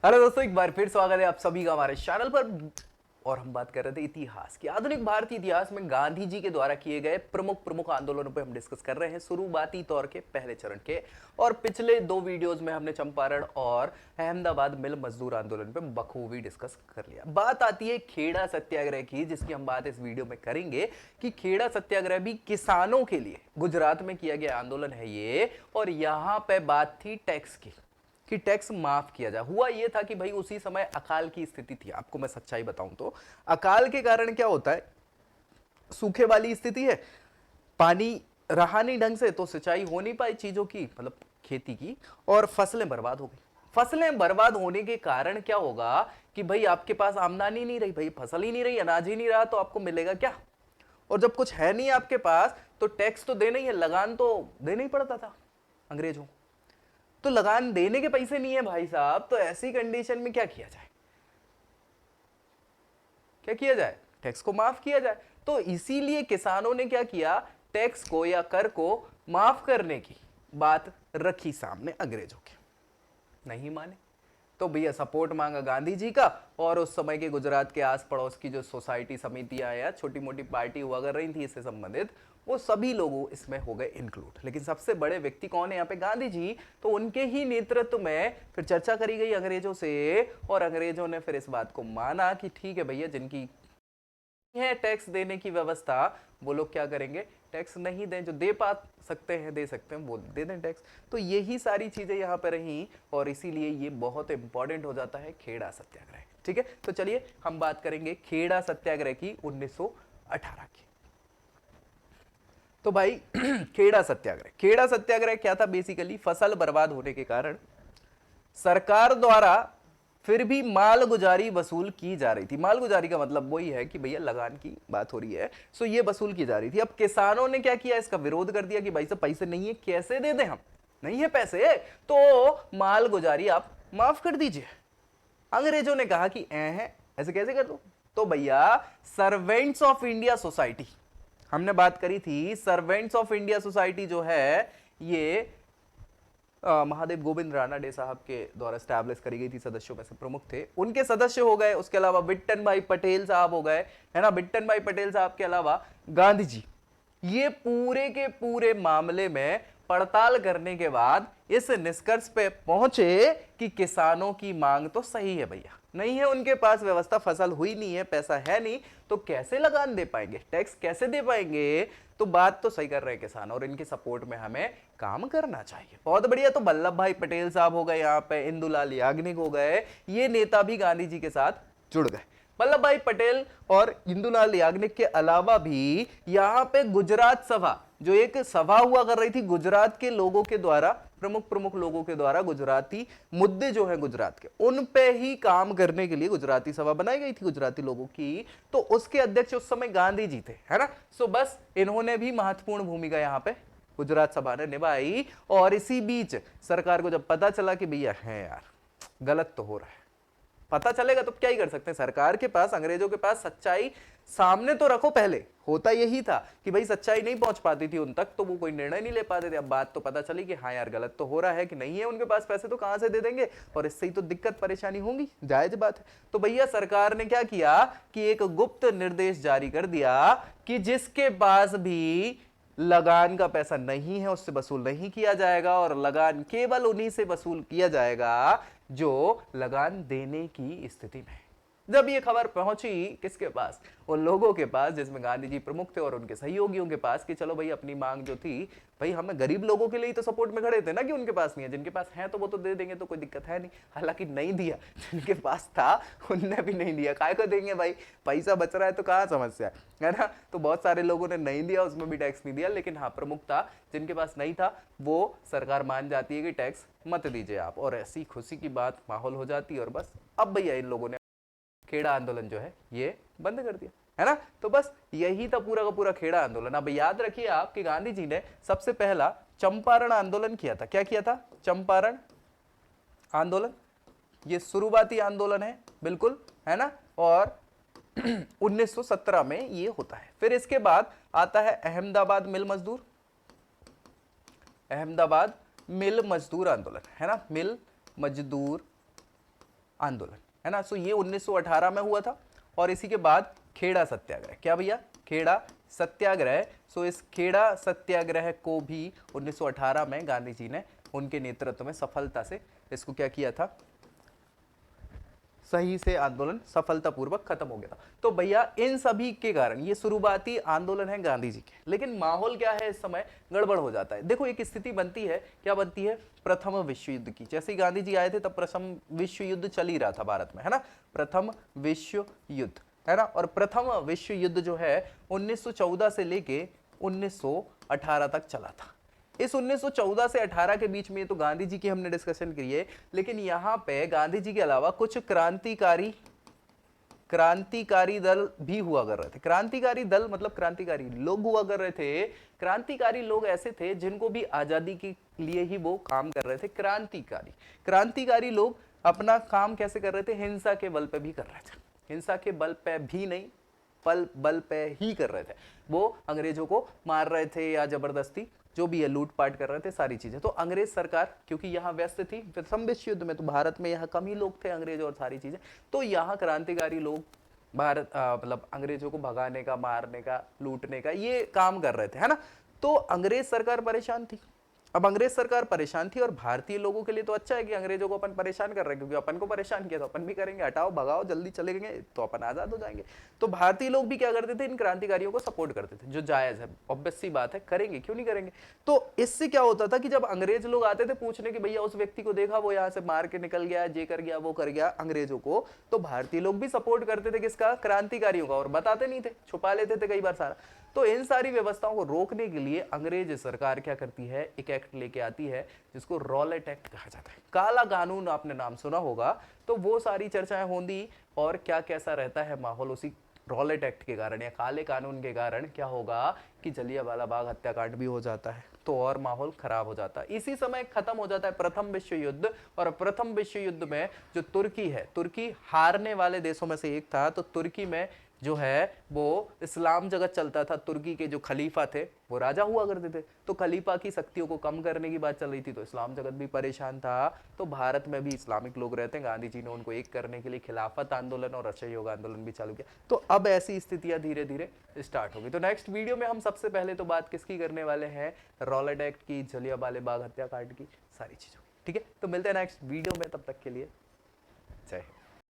Hello दोस्तों, एक बार फिर स्वागत है आप सभी का हमारे चैनल पर। और हम बात कर रहे थे इतिहास की। आधुनिक भारतीय इतिहास में गांधी जी के द्वारा किए गए प्रमुख प्रमुख आंदोलनों पे हम डिस्कस कर रहे हैं, शुरुआती तौर के पहले चरण के। और पिछले दो वीडियोस में हमने चंपारण और अहमदाबाद मिल मजदूर आंदोलन पे बखूबी डिस्कस कर लिया। बात आती है खेड़ा सत्याग्रह की, जिसकी हम बात इस वीडियो में करेंगे कि खेड़ा सत्याग्रह भी किसानों के लिए गुजरात में किया गया आंदोलन है ये। और यहां पे बात थी टैक्स की, कि टैक्स माफ किया जाए। हुआ यह था कि भाई उसी समय अकाल की स्थिति थी। आपको मैं सच्चाई बताऊं तो अकाल के कारण क्या होता है, सूखे वाली स्थिति है, पानी रहा नहीं ढंग से, तो सिंचाई हो नहीं पाई चीजों की, मतलब खेती की, और फसलें बर्बाद हो गई। फसलें बर्बाद होने के कारण क्या होगा कि भाई आपके पास आमदनी नहीं रही, भाई फसल ही नहीं रही, अनाज ही नहीं रहा, तो आपको मिलेगा क्या। और जब कुछ है नहीं आपके पास तो टैक्स तो देना ही है, लगान तो देना ही पड़ता था अंग्रेजों। तो लगान देने के पैसे नहीं है भाई साहब, तो ऐसी कंडीशन में क्या किया जाए, क्या किया जाए, टैक्स को माफ किया जाए। तो इसीलिए किसानों ने क्या किया, टैक्स को या कर को माफ करने की बात रखी सामने अंग्रेजों के। नहीं माने तो भैया सपोर्ट मांगा गांधी जी का। और उस समय के गुजरात के आस पड़ोस की जो सोसाइटी समितियां या छोटी मोटी पार्टी हुआ कर रही थी इससे संबंधित, वो सभी लोगों इसमें हो गए इंक्लूड। लेकिन सबसे बड़े व्यक्ति कौन है यहाँ पे, गांधी जी। तो उनके ही नेतृत्व में फिर चर्चा करी गई अंग्रेजों से, और अंग्रेजों ने फिर इस बात को माना कि ठीक है भैया, जिनकी है टैक्स देने की व्यवस्था, वो लोग क्या करेंगे, टैक्स नहीं दें, जो दे पा सकते हैं दे सकते हैं वो दे दें टैक्स। तो यही सारी चीजें यहाँ पे रही, और इसीलिए ये बहुत इंपॉर्टेंट हो जाता है खेड़ा सत्याग्रह। ठीक है, तो चलिए हम बात करेंगे खेड़ा सत्याग्रह की 1918 की। तो भाई खेड़ा सत्याग्रह क्या था, बेसिकली फसल बर्बाद होने के कारण सरकार द्वारा फिर भी मालगुजारी वसूल की जा रही थी। मालगुजारी का मतलब वही है कि भैया लगान की बात हो रही है, सो ये वसूल की जा रही थी। अब किसानों ने क्या किया, इसका विरोध कर दिया कि भाई साहब पैसे नहीं है, कैसे दे दें, हम नहीं है पैसे, तो मालगुजारी आप माफ कर दीजिए। अंग्रेजों ने कहा कि है ऐसे कैसे कर दो। तो भैया सर्वेंट्स ऑफ इंडिया सोसाइटी, हमने बात करी थी, सर्वेंट्स ऑफ इंडिया सोसाइटी जो है ये महादेव गोविंद रानाडे साहब के द्वारा स्टैब्लिश करी गई थी, सदस्यों में से प्रमुख थे, उनके सदस्य हो गए। उसके अलावा बिट्टन भाई पटेल साहब हो गए, है ना। बिट्टन भाई पटेल साहब के अलावा गांधी जी। ये पूरे के पूरे मामले में पड़ताल करने के बाद इस निष्कर्ष पे पहुंचे कि किसानों की मांग तो सही है भैया, नहीं है उनके पास व्यवस्था, फसल हुई नहीं है, पैसा है नहीं, तो कैसे लगान दे पाएंगे, टैक्स कैसे दे पाएंगे। तो बात तो सही कर रहे हैं किसान, और इनके सपोर्ट में हमें काम करना चाहिए। बहुत बढ़िया। तो वल्लभ भाई पटेल साहब हो गए, यहाँ पे इंदुलाल याग्निक हो गए, ये नेता भी गांधी जी के साथ जुड़ गए। वल्लभ भाई पटेल और इंदुलाल याग्निक के अलावा भी यहाँ पे गुजरात सभा, जो एक सभा हुआ कर रही थी गुजरात के लोगों के द्वारा, प्रमुख प्रमुख लोगों के द्वारा, गुजराती मुद्दे जो है गुजरात के, उन पे ही काम करने के लिए गुजराती सभा बनाई गई थी गुजराती लोगों की। तो उसके अध्यक्ष उस समय गांधी जी थे, है ना। सो बस इन्होंने भी महत्वपूर्ण भूमिका यहाँ पे गुजरात सभा ने निभाई। और इसी बीच सरकार को जब पता चला कि भैया है यार गलत तो हो रहा है, पता चलेगा तो क्या ही कर सकते हैं, सरकार के पास, अंग्रेजों के पास सच्चाई सामने तो रखो। पहले होता यही था कि भाई सच्चाई नहीं पहुंच पाती थी उन तक, तो वो कोई निर्णय नहीं ले पाते थे। अब बात तो पता चली कि हाँ यार गलत तो हो रहा है, कि नहीं है उनके पास पैसे, तो कहां से दे देंगे, और इससे ही तो दिक्कत परेशानी होगी, जायज बात है। तो भैया सरकार ने क्या किया कि एक गुप्त निर्देश जारी कर दिया कि जिसके पास भी लगान का पैसा नहीं है उससे वसूल नहीं किया जाएगा, और लगान केवल उन्हीं से वसूल किया जाएगा जो लगान देने की स्थिति में। जब ये खबर पहुंची किसके पास, उन लोगों के पास जिसमें गांधी जी प्रमुख थे, और उनके सहयोगियों के पास, कि चलो भाई अपनी मांग जो थी, भाई हमें गरीब लोगों के लिए तो सपोर्ट में खड़े थे ना, कि उनके पास नहीं है, जिनके पास है तो वो तो दे देंगे, तो कोई दिक्कत है नहीं। हालांकि नहीं दिया, जिनके पास था उनने भी नहीं दिया। काय को देंगे भाई, पैसा बच रहा है तो कहाँ समस्या है ना। तो बहुत सारे लोगों ने नहीं दिया, उसमें भी टैक्स नहीं दिया। लेकिन हाँ, प्रमुख था, जिनके पास नहीं था वो सरकार मान जाती है कि टैक्स मत दीजिए आप, और ऐसी खुशी की बात माहौल हो जाती है। और बस अब भैया इन लोगों ने खेड़ा आंदोलन जो है ये बंद कर दिया, है ना। तो बस यही था पूरा का पूरा खेड़ा आंदोलन। अब याद रखिए आप कि गांधी जी ने सबसे पहला चंपारण आंदोलन किया था। क्या किया था, चंपारण आंदोलन, ये शुरुआती आंदोलन है बिल्कुल, है ना। और 1917 में ये होता है। फिर इसके बाद आता है अहमदाबाद मिल मजदूर, अहमदाबाद मिल मजदूर आंदोलन, है ना, मिल मजदूर आंदोलन, है ना। सो ये 1918 में हुआ था और इसी के बाद खेड़ा सत्याग्रह, क्या भैया, खेड़ा सत्याग्रह। सो इस खेड़ा सत्याग्रह को भी 1918 में गांधी जी ने उनके नेतृत्व में सफलता से इसको क्या किया था, सही से आंदोलन सफलतापूर्वक खत्म हो गया था। तो भैया इन सभी के कारण ये शुरुआती आंदोलन है गांधी जी के, लेकिन माहौल क्या है इस समय, गड़बड़ हो जाता है। देखो एक स्थिति बनती है, क्या बनती है, प्रथम विश्व युद्ध की। जैसे ही गांधी जी आए थे तब प्रथम विश्व युद्ध चल ही रहा था भारत में, है ना, प्रथम विश्व युद्ध, है ना। और प्रथम विश्व युद्ध जो है 1914 से लेके 1918 तक चला था। इस 1914 से 18 के बीच में तो गांधी जी की हमने डिस्कशन की है, लेकिन यहां पे गांधी जी के अलावा कुछ क्रांतिकारी दल भी हुआ कर रहे थे। क्रांतिकारी दल मतलब क्रांतिकारी लोग हुआ कर रहे थे। क्रांतिकारी लोग ऐसे थे जिनको भी आजादी के लिए ही वो काम कर रहे थे। क्रांतिकारी लोग अपना काम कैसे कर रहे थे, हिंसा के बल पे भी कर रहे थे। हिंसा के बल पे भी नहीं, बल पे ही कर रहे थे। वो अंग्रेजों को मार रहे थे या जबरदस्ती जो भी है लूटपाट कर रहे थे, सारी चीजें। तो अंग्रेज सरकार क्योंकि यहाँ व्यस्त थी प्रथम विश्व युद्ध में, तो भारत में यहाँ कम ही लोग थे अंग्रेज और सारी चीजें, तो यहाँ क्रांतिकारी लोग भारत मतलब अंग्रेजों को भगाने का, मारने का, लूटने का ये काम कर रहे थे, है ना। तो अंग्रेज सरकार परेशान थी। अब अंग्रेज सरकार परेशान थी और भारतीय लोगों के लिए तो अच्छा है कि अंग्रेजों को अपन परेशान कर रहे हैं, क्योंकि अपन को परेशान किया तो अपन भी करेंगे, हटाओ भगाओ जल्दी चले गए तो अपन आजाद हो जाएंगे। तो भारतीय लोग भी क्या करते थे, इन क्रांतिकारियों को सपोर्ट करते थे, जो जायज है, ऑब्वियस सी बात है, करेंगे, क्यों नहीं करेंगे। तो इससे क्या होता था कि जब अंग्रेज लोग आते थे पूछने कि भैया उस व्यक्ति को देखा, वो यहाँ से मार के निकल गया, ये कर गया, वो कर गया अंग्रेजों को, तो भारतीय लोग भी सपोर्ट करते थे किसका, क्रांतिकारियों का, और बताते नहीं थे, छुपा लेते थे कई बार सारा। तो इन सारी व्यवस्थाओं को रोकने के लिए अंग्रेज सरकार क्या करती है, एक एक्ट लेके आती है जिसको रॉलेट एक्ट कहा जाता है। काला कानून आपने नाम सुना होगा। तो वो सारी चर्चाएं होंगी और क्या कैसा रहता है माहौल उसी रॉलेट एक्ट के कारण या काले कानून के कारण क्या होगा कि जलियांवाला बाग हत्याकांड भी हो जाता है, तो और माहौल खराब हो जाता है। इसी समय खत्म हो जाता है प्रथम विश्व युद्ध। और प्रथम विश्व युद्ध में जो तुर्की है, तुर्की हारने वाले देशों में से एक था, तो तुर्की में जो है वो इस्लाम जगत चलता था। तुर्की के जो खलीफा थे वो राजा हुआ करते थे, तो खलीफा की शक्तियों को कम करने की बात चल रही थी, तो इस्लाम जगत भी परेशान था। तो भारत में भी इस्लामिक लोग रहते हैं, गांधी जी ने उनको एक करने के लिए खिलाफत आंदोलन और असहयोग आंदोलन भी चालू किया। तो अब ऐसी स्थितियां धीरे धीरे स्टार्ट होगी। तो नेक्स्ट वीडियो में हम सबसे पहले तो बात किसकी करने वाले हैं, रॉलेट एक्ट की, जलियांवाला बाग हत्याकांड की, सारी चीजों की। ठीक है, तो मिलते हैं नेक्स्ट वीडियो में, तब तक के लिए जय हिंद।